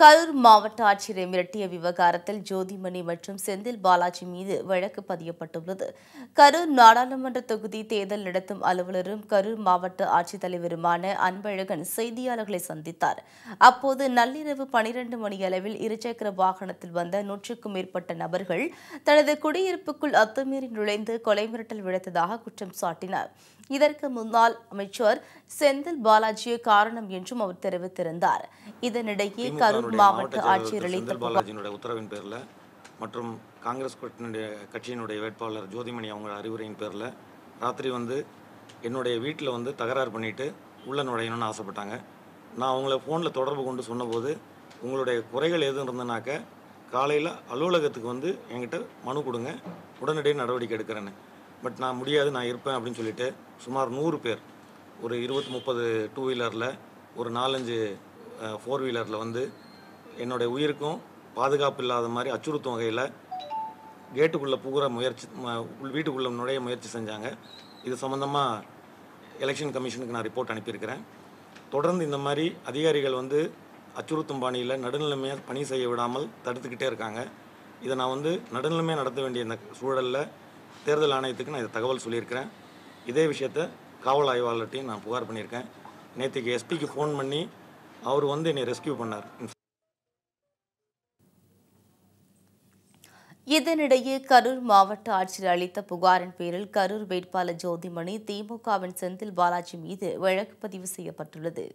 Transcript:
கரூர் மாவட்ட ஆட்சியரை மிரட்டிய விவகாரத்தில் ஜோதிமணி மற்றும் செந்தில் பாலாஜி மீது வழக்கு பதியப்பட்டுள்ளது. கரூர் நாடாளுமன்ற தொகுதி தேர்தல் நடத்தும் அலுவலரும் கரூர் மாவட்ட ஆட்சித்தலைவருமான அன்பழகன் செய்தியாளர்களை சந்தித்தார். அப்போது நள்ளிரவு 12 மணியளவில் இருசக்கர வாகனத்தில் வந்த 100க்கும் மேற்பட்ட நபர்கள் தனது குடியிருப்புக்குள் அத்துமீறி நுழைந்து கொலை மிரட்டல் விடுத்ததாக குற்றம் சாட்டினார். இதற்கு முன்னாள் அமைச்சர் செந்தில் பாலாஜியே காரணம் என்றும் அவர் தெரிவித்திருந்தார். இதனிடையே கரூர் மாவட்ட ஆட்சியர் செந்தில் பாலாஜியினுடைய உத்தரவின் பேரில் மற்றும் காங்கிரஸ் கட்சியினுடைய வேட்பாளர் ஜோதிமணி அவங்க அறிவுரையின் பேரில் ராத்திரி என்னுடைய வீட்டில் தகராறு பண்ணிட்டு உள்ள நுழையணும்னு ஆசைப்பட்டாங்க. நான் அவங்கள ஃபோனில் தொடர்பு கொண்டு சொன்னபோது உங்களுடைய குறைகள் எதுவும் இருந்ததுனாக்க காலையில் அலுவலகத்துக்கு என்கிட்ட மனு கொடுங்க, உடனடியாக நடவடிக்கை எடுக்கிறேன்னு. பட் நான் முடியாது, நான் இருப்பேன் அப்படின்னு சொல்லிட்டு சுமார் 100 பேர் ஒரு 20-30 டூ வீலரில் ஒரு 4-5 ஃபோர் வீலரில் என்னுடைய உயிருக்கும் பாதுகாப்பு இல்லாத மாதிரி அச்சுறுத்தும் வகையில் கேட்டுக்குள்ளே புகுற முயற்சி, வீட்டுக்குள்ளே நுழைய முயற்சி செஞ்சாங்க. இது சம்மந்தமாக எலெக்ஷன் கமிஷனுக்கு நான் ரிப்போர்ட் அனுப்பியிருக்கிறேன். தொடர்ந்து இந்த மாதிரி அதிகாரிகள் அச்சுறுத்தும் பாணியில் நடுநிலைமையாக பணி செய்ய விடாமல் தடுத்துக்கிட்டே இருக்காங்க. இதை நான் நடுநிலைமையாக நடத்த வேண்டிய இந்த சூழலில் தேர்தல் ஆணையத்துக்கு நான் இதை தகவல் சொல்லியிருக்கிறேன். இதே விஷயத்தை காவல் ஆய்வாளர்கிட்டையும் நான் புகார் பண்ணியிருக்கேன். நேற்றுக்கு எஸ்பிக்கு ஃபோன் பண்ணி அவர் என்னை ரெஸ்கியூ பண்ணார். இதனிடையே கரூர் மாவட்ட ஆட்சியர் அளித்த புகாரின் பேரில் கரூர் வேட்பாளர் ஜோதிமணி, திமுகவின் செந்தில் பாலாஜி மீது வழக்கு பதிவு செய்யப்பட்டுள்ளது.